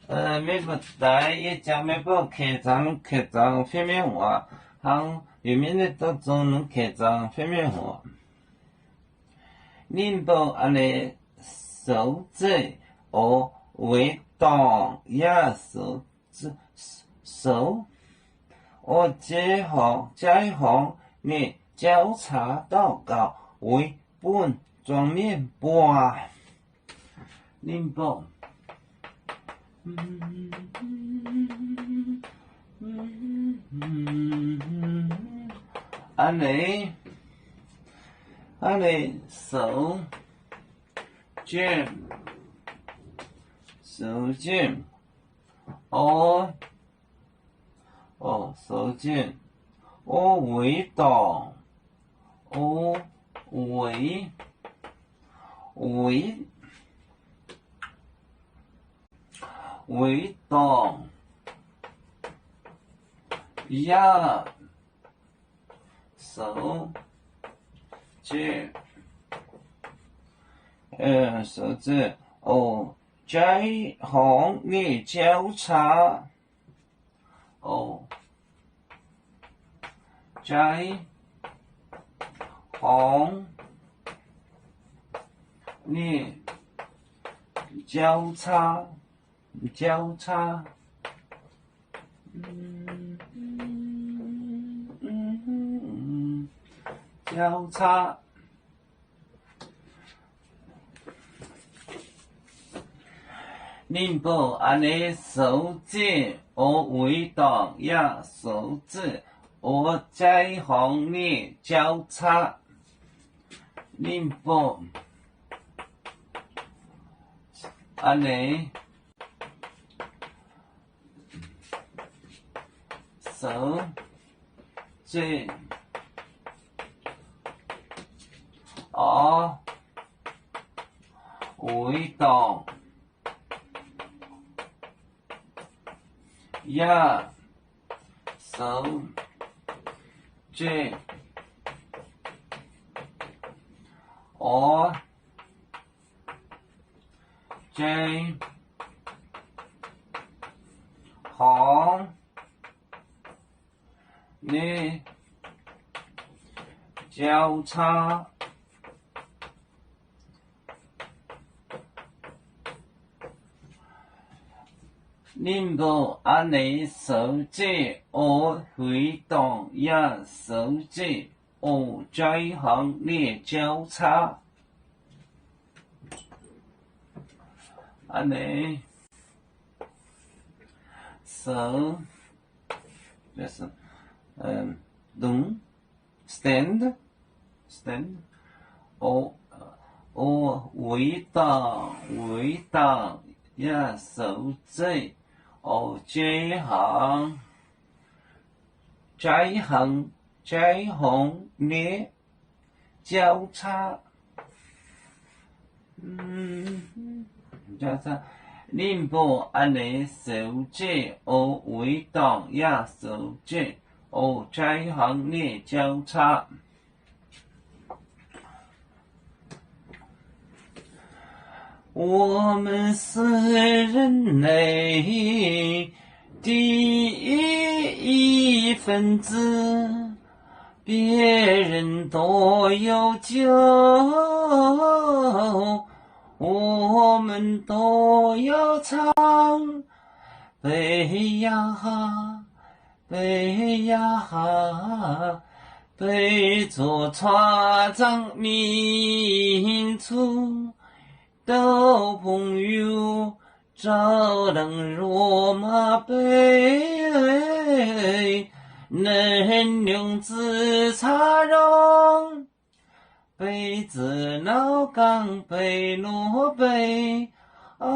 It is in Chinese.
每个代也将每个开张方面话，行有面的当中能开张方面话，领导安尼手指和为党也手，我这行你交叉祷告为本装面半，领导。安尼手卷手卷我为党为党呀手指手指这行你交叉这行你交叉交叉领导安尼手指和为党呀手指和这行你交叉领导安尼手指为党呀手指这行你交叉领导安尼手指和回动呀手指和这行你交叉安尼手就是stand 回荡呀手指这行你交叉交叉领导安尼手指和回荡呀手指这行你交叉我们是人类第一分子，别人都有救，我们都要唱。北呀哈，北呀哈，北做船长民族。都朋友照亮罗马杯，能量自茶容，杯子老港杯罗杯啊。